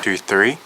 2, 3.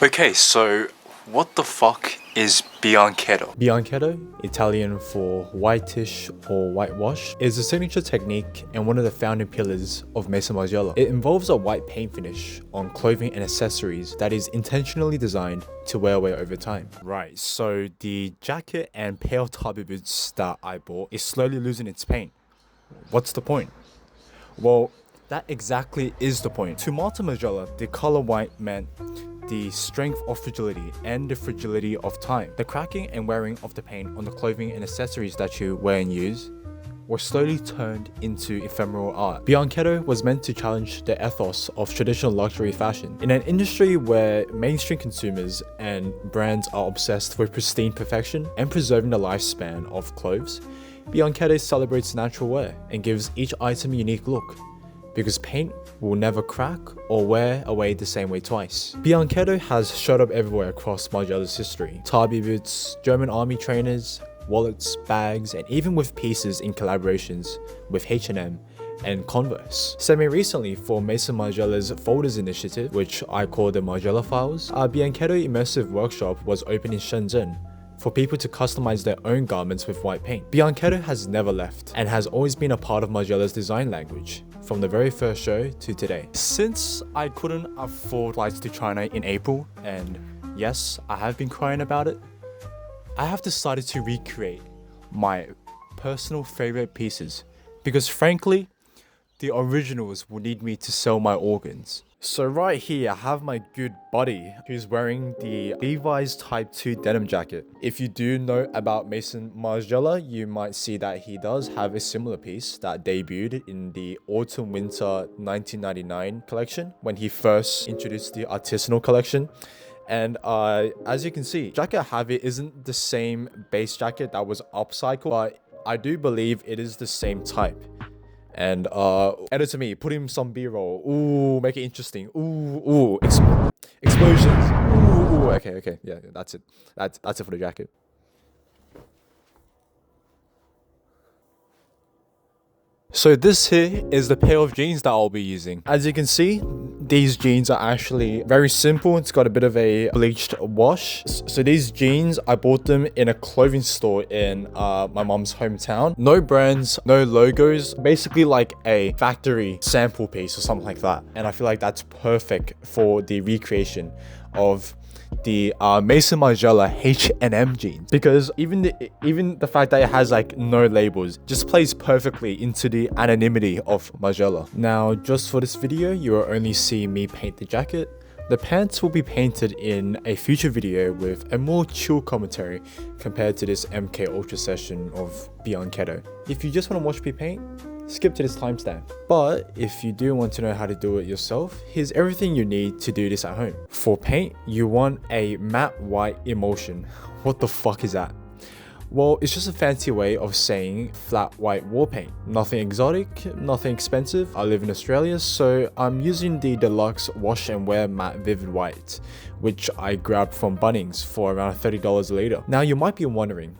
Okay, so what the fuck is Bianchetto? Bianchetto, Italian for whitish or whitewash, is a signature technique and one of the founding pillars of Maison Margiela. It involves a white paint finish on clothing and accessories that is intentionally designed to wear away over time. Right, so the jacket and pair of Tabi boots that I bought is slowly losing its paint. What's the point? Well, that exactly is the point. To Martin Margiela, the color white meant the strength of fragility and the fragility of time. The cracking and wearing of the paint on the clothing and accessories that you wear and use were slowly turned into ephemeral art. Bianchetto was meant to challenge the ethos of traditional luxury fashion. In an industry where mainstream consumers and brands are obsessed with pristine perfection and preserving the lifespan of clothes, Bianchetto celebrates natural wear and gives each item a unique look, because paint will never crack or wear away the same way twice. Bianchetto has showed up everywhere across Margiela's history. Tabi boots, German army trainers, wallets, bags, and even with pieces in collaborations with H&M and Converse. Semi-recently, for Maison Margiela's Folders initiative, which I call the Margiela Files, our Bianchetto immersive workshop was open in Shenzhen for people to customize their own garments with white paint. Bianchetto has never left and has always been a part of Margiela's design language, from the very first show to today. Since I couldn't afford flights to China in April, and yes, I have been crying about it, I have decided to recreate my personal favorite pieces, because frankly, the originals will need me to sell my organs. So right here, I have my good buddy who's wearing the Levi's Type 2 denim jacket. If you do know about Maison Margiela, you might see that he does have a similar piece that debuted in the Autumn-Winter 1999 collection when he first introduced the artisanal collection. And as you can see, jacket I have it isn't the same base jacket that was upcycled, but I do believe it is the same type. And edit to me, put him some B-roll. Ooh, make it interesting. Ooh, explosions. Ooh, okay, yeah, that's it. That's it for the jacket. So this here is the pair of jeans that I'll be using. As you can see, these jeans are actually very simple. It's got a bit of a bleached wash. So these jeans, I bought them in a clothing store in my mom's hometown. No brands, no logos, basically like a factory sample piece or something like that. And I feel like that's perfect for the recreation of the Maison Margiela H&M jeans, because even the fact that it has like no labels just plays perfectly into the anonymity of Margiela. Now, just for this video, you will only see me paint the jacket. The pants will be painted in a future video with a more chill commentary compared to this MK Ultra session of Bianchetto. If you just want to watch me paint, skip to this timestamp. But if you do want to know how to do it yourself, here's everything you need to do this at home. For paint, you want a matte white emulsion. What the fuck is that? Well, it's just a fancy way of saying flat white wall paint. Nothing exotic, nothing expensive. I live in Australia, so I'm using the deluxe wash and wear matte vivid white, which I grabbed from Bunnings for around $30 a litre. Now you might be wondering,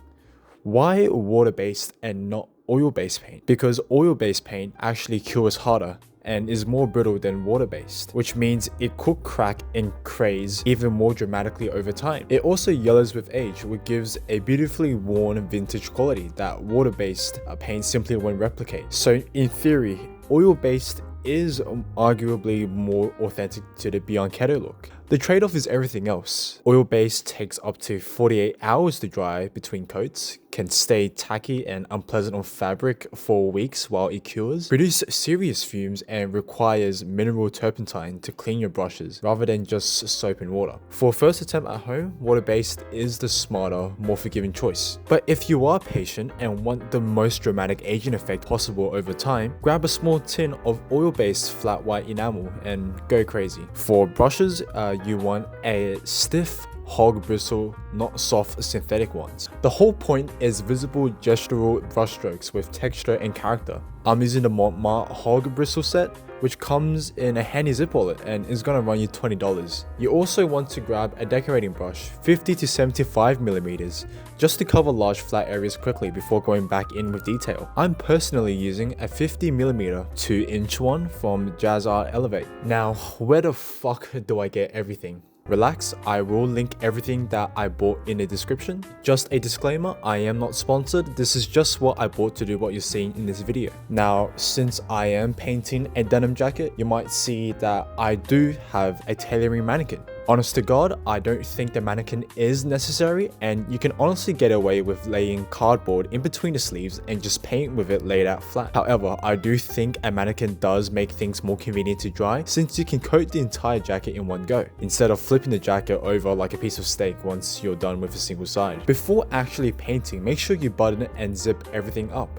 why water-based and not oil-based paint? Because oil-based paint actually cures harder and is more brittle than water-based, which means it could crack and craze even more dramatically over time. It also yellows with age, which gives a beautifully worn vintage quality that water-based paint simply won't replicate. So in theory, oil-based is arguably more authentic to the Bianchetto look. The trade-off is everything else. Oil-based takes up to 48 hours to dry between coats, can stay tacky and unpleasant on fabric for weeks while it cures, produce serious fumes, and requires mineral turpentine to clean your brushes rather than just soap and water. For a first attempt at home, water-based is the smarter, more forgiving choice. But if you are patient and want the most dramatic aging effect possible over time, grab a small tin of oil-based flat white enamel and go crazy. For brushes, you want a stiff hog bristle, not soft synthetic ones. The whole point is visible gestural brushstrokes with texture and character. I'm using the Montmartre hog bristle set, which comes in a handy zip wallet and is gonna run you $20. You also want to grab a decorating brush, 50 to 75 millimeters, just to cover large flat areas quickly before going back in with detail. I'm personally using a 50mm 2-inch one from Jazz Art Elevate. Now, where the fuck do I get everything? Relax, I will link everything that I bought in the description. Just a disclaimer, I am not sponsored, this is just what I bought to do what you're seeing in this video. Now, since I am painting a denim jacket, you might see that I do have a tailoring mannequin. Honest to God, I don't think the mannequin is necessary, and you can honestly get away with laying cardboard in between the sleeves and just paint with it laid out flat. However, I do think a mannequin does make things more convenient to dry, since you can coat the entire jacket in one go, instead of flipping the jacket over like a piece of steak once you're done with a single side. Before actually painting, make sure you button it and zip everything up.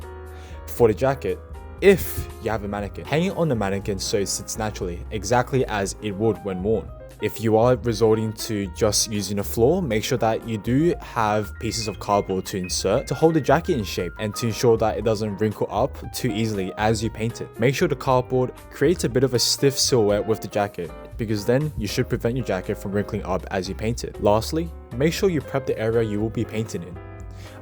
For the jacket, if you have a mannequin, hang it on the mannequin so it sits naturally, exactly as it would when worn. If you are resorting to just using a floor, make sure that you do have pieces of cardboard to insert to hold the jacket in shape and to ensure that it doesn't wrinkle up too easily as you paint it. Make sure the cardboard creates a bit of a stiff silhouette with the jacket, because then you should prevent your jacket from wrinkling up as you paint it. Lastly, make sure you prep the area you will be painting in.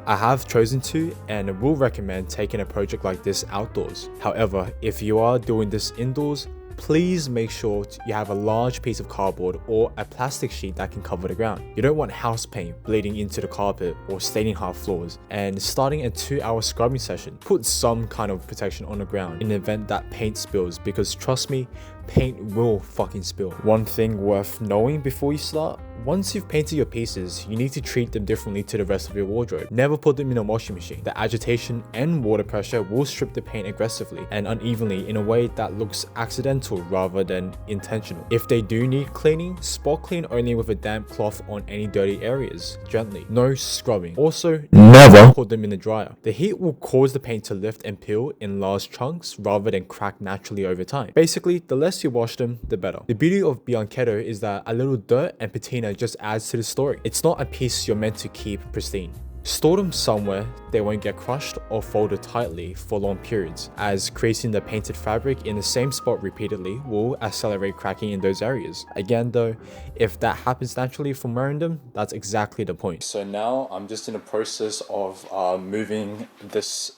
I have chosen to and will recommend taking a project like this outdoors. However, if you are doing this indoors, please make sure you have a large piece of cardboard or a plastic sheet that can cover the ground. You don't want house paint bleeding into the carpet or staining hard floors. And starting a 2-hour scrubbing session, put some kind of protection on the ground in the event that paint spills, because trust me, paint will fucking spill. One thing worth knowing before you start: once you've painted your pieces, you need to treat them differently to the rest of your wardrobe. Never put them in a washing machine. The agitation and water pressure will strip the paint aggressively and unevenly in a way that looks accidental rather than intentional. If they do need cleaning, spot clean only with a damp cloth on any dirty areas, gently. No scrubbing. Also, never put them in the dryer. The heat will cause the paint to lift and peel in large chunks rather than crack naturally over time. Basically, the less you wash them, the better. The beauty of Bianchetto is that a little dirt and patina just adds to the story. It's not a piece you're meant to keep pristine. Store them somewhere they won't get crushed or folded tightly for long periods, as creating the painted fabric in the same spot repeatedly will accelerate cracking in those areas. Again though, if that happens naturally from wearing them, that's exactly the point. So now I'm just in the process of moving this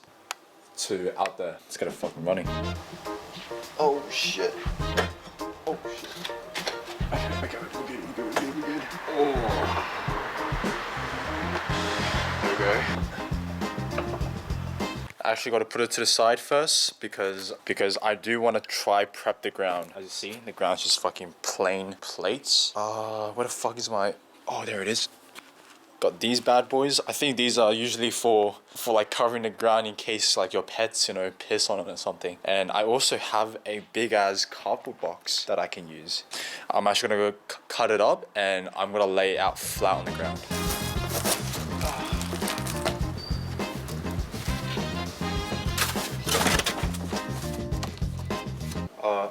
to out there. Let's get it fucking running. Oh shit. Oh shit. Okay, we're good. Oh. There we go. I actually got to put it to the side first because I do want to try prep the ground. As you see, the ground's just fucking plain plates. Where the fuck is my... Oh, there it is. Got these bad boys. I think these are usually for like covering the ground in case like your pets, you know, piss on it or something. And I also have a big ass cardboard box that I can use. I'm actually gonna go cut it up and I'm gonna lay it out flat on the ground.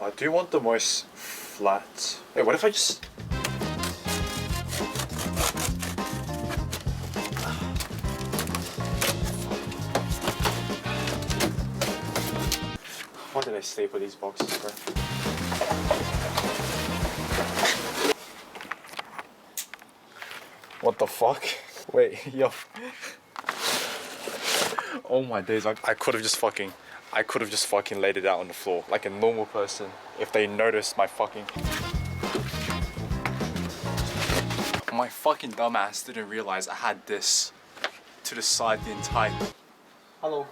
I do want the most flat. Wait, what if I just... Why did I sleep with these boxes, bro? What the fuck? Wait, yo. Oh my days, I could have just fucking laid it out on the floor like a normal person if they noticed my fucking... My fucking dumbass didn't realize I had this to the side the entire... Hello.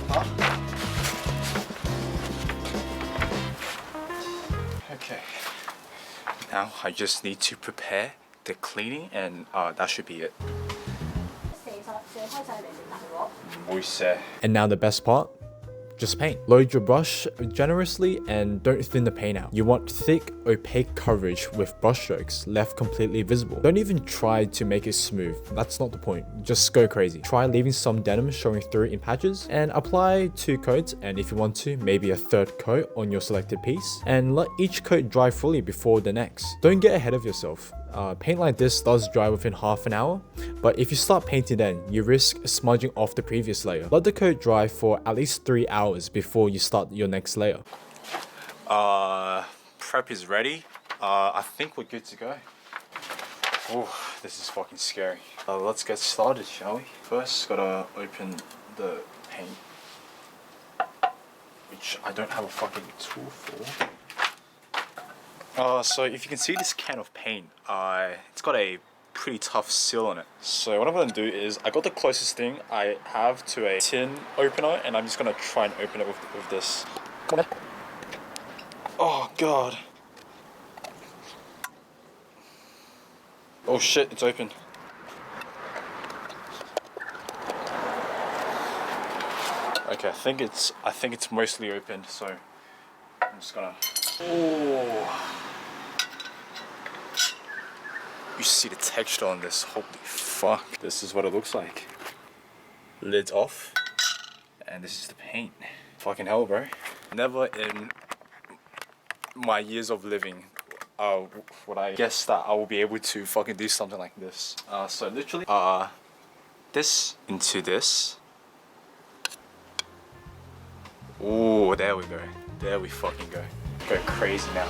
Huh? Okay. Now I just need to prepare the cleaning and that should be it. And now the best part, just paint. Load your brush generously and don't thin the paint out. You want thick, opaque coverage with brush strokes left completely visible. Don't even try to make it smooth. That's not the point. Just go crazy. Try leaving some denim showing through in patches and apply 2 coats, and if you want to, maybe a 3rd coat on your selected piece, and let each coat dry fully before the next. Don't get ahead of yourself. Paint like this does dry within half an hour, but if you start painting then, you risk smudging off the previous layer. Let the coat dry for at least 3 hours before you start your next layer. Prep is ready. I think we're good to go. Oh, this is fucking scary. Let's get started, shall we? First, gotta open the paint, which I don't have a fucking tool for. So if you can see this can of paint, it's got a pretty tough seal on it. So what I'm gonna do is, I got the closest thing I have to a tin opener, and I'm just gonna try and open it with this. Come on. Oh god. Oh shit, it's open. Okay, I think it's mostly open, so I'm just gonna. Oh. You see the texture on this, holy fuck. This is what it looks like. Lid's off, and this is the paint. Fucking hell, bro. Never in my years of living would I guess that I will be able to fucking do something like this. So literally, this into this. Oh, there we go. There we fucking go. Go crazy now.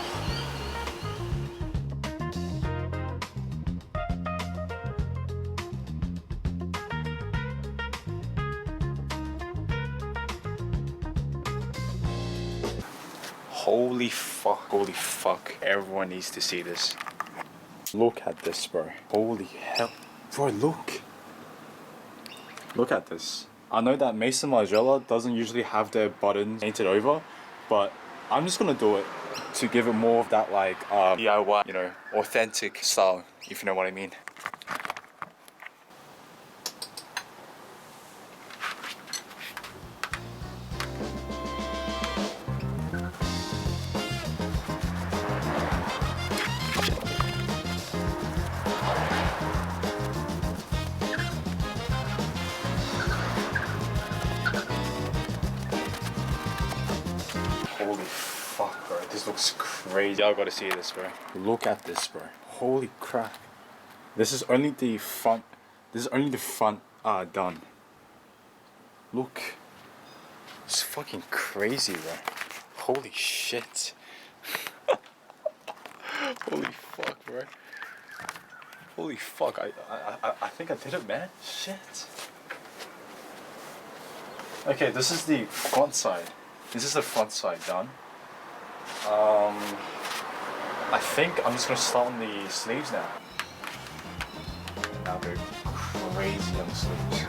Holy fuck, everyone needs to see this. Look at this, bro. Holy hell. Bro, look. Look at this. I know that Maison Margiela doesn't usually have their buttons painted over, but I'm just gonna do it to give it more of that like DIY, you know, authentic style, if you know what I mean. Holy fuck, bro. This looks crazy. Y'all gotta see this, bro. Look at this, bro. Holy crap. This is only the front. This is only the front done. Look. It's fucking crazy, bro. Holy shit. Holy fuck, bro. Holy fuck. I think I did it, man. Shit. Okay, this is the front side. This is the front side done. I think I'm just gonna start on the sleeves now. And now go crazy on the sleeves.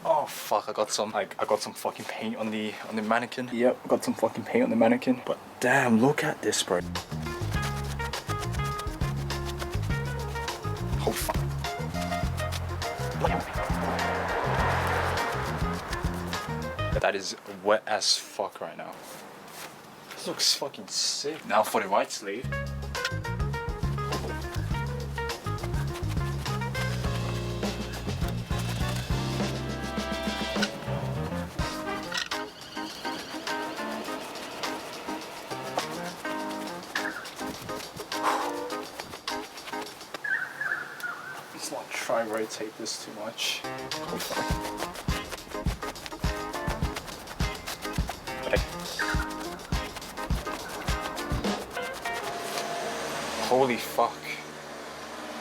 Oh fuck! I got some fucking paint on the mannequin. Yep, I got some fucking paint on the mannequin. But damn, look at this, bro. Oh fuck! That is wet as fuck right now. This looks fucking sick. Now for the right sleeve. Let's not try and rotate this too much. Okay. Holy fuck.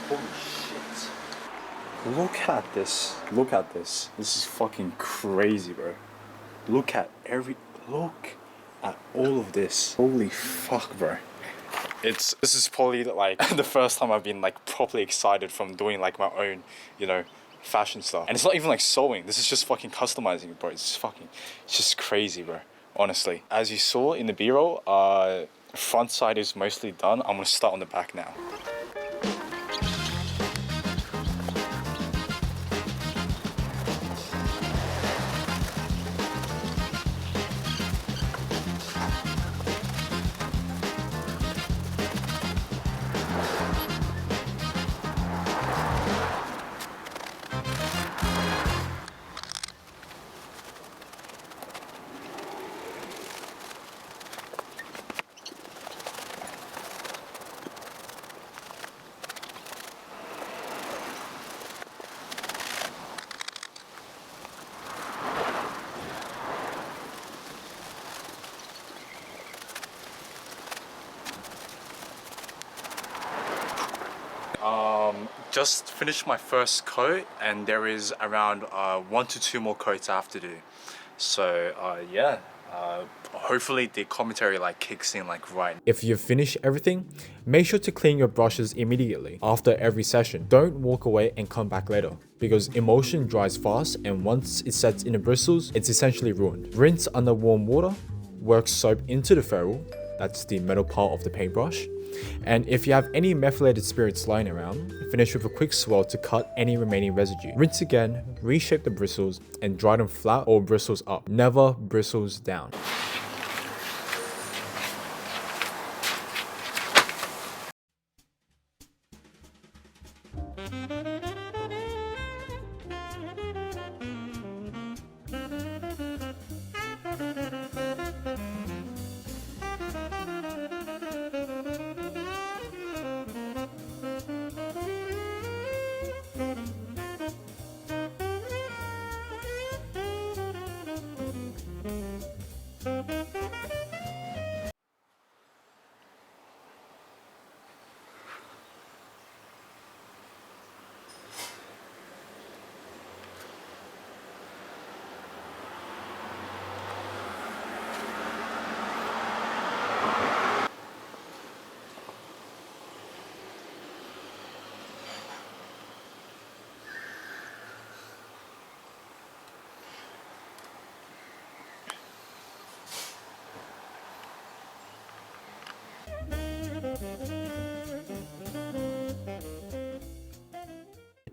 Holy shit. Look at this. Look at this. This is fucking crazy, bro. Look at all of this. Holy fuck, bro. This is probably like the first time I've been like properly excited from doing like my own, you know, fashion stuff. And it's not even like sewing. This is just fucking customizing it, bro. It's just crazy, bro. Honestly. As you saw in the B-roll, front side is mostly done. I'm gonna start on the back now. Just finished my first coat, and there is around 1 to 2 more coats I have to do. So yeah, hopefully the commentary like kicks in like right. If you've finished everything, make sure to clean your brushes immediately after every session. Don't walk away and come back later, because emulsion dries fast, and once it sets in the bristles, it's essentially ruined. Rinse under warm water, work soap into the ferrule, that's the metal part of the paintbrush. And if you have any methylated spirits lying around, finish with a quick swirl to cut any remaining residue. Rinse again, reshape the bristles, and dry them flat or bristles up, never bristles down.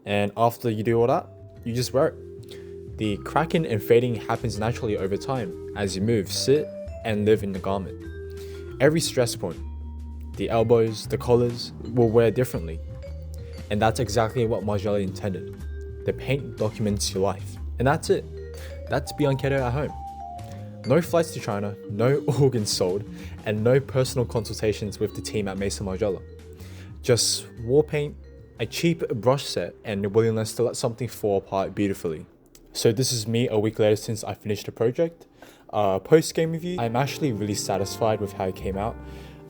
And after you do all that, you just wear it. The cracking and fading happens naturally over time as you move, sit, and live in the garment. Every stress point, the elbows, the collars, will wear differently. And that's exactly what Margiela intended. The paint documents your life. And that's it. That's Bianchetto at home. No flights to China, no organs sold, and no personal consultations with the team at Maison Margiela. Just war paint, a cheap brush set, and the willingness to let something fall apart beautifully. So this is me a week later since I finished the project. Post-game review, I'm actually really satisfied with how it came out.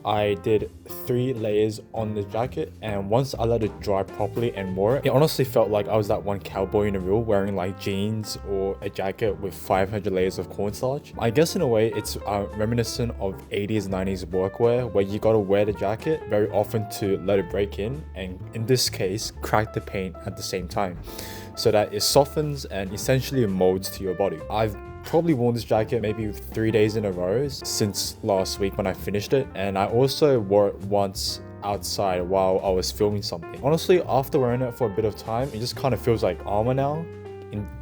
I did 3 layers on the jacket, and once I let it dry properly and wore it, it honestly felt like I was that one cowboy in the reel wearing like jeans or a jacket with 500 layers of cornstarch. I guess in a way it's reminiscent of 80s 90s workwear, where you gotta wear the jacket very often to let it break in, and in this case crack the paint at the same time so that it softens and essentially molds to your body. I've probably worn this jacket maybe 3 days in a row since last week when I finished it, and I also wore it once outside while I was filming something. Honestly, after wearing it for a bit of time, it just kind of feels like armor now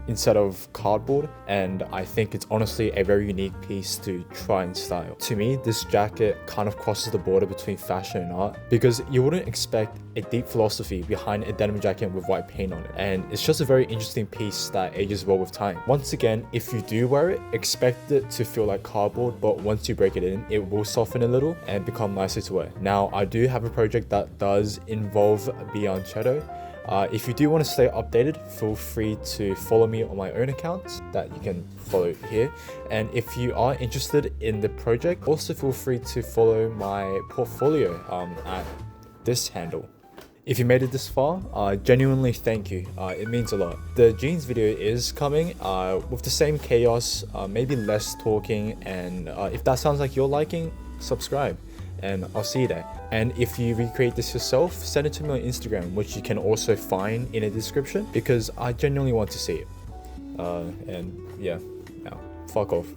instead of cardboard, and I think it's honestly a very unique piece to try and style. To me, this jacket kind of crosses the border between fashion and art, because you wouldn't expect a deep philosophy behind a denim jacket with white paint on it, and it's just a very interesting piece that ages well with time. Once again, if you do wear it, expect it to feel like cardboard, but once you break it in, it will soften a little and become nicer to wear. Now, I do have a project that does involve Bianchetto. If you do want to stay updated, feel free to follow me on my own accounts that you can follow here. And if you are interested in the project, also feel free to follow my portfolio at this handle. If you made it this far, genuinely thank you. It means a lot. The jeans video is coming with the same chaos, maybe less talking, and if that sounds like you're liking, subscribe. And I'll see you there. And if you recreate this yourself, send it to me on Instagram, which you can also find in a description, because I genuinely want to see it. And yeah, now fuck off.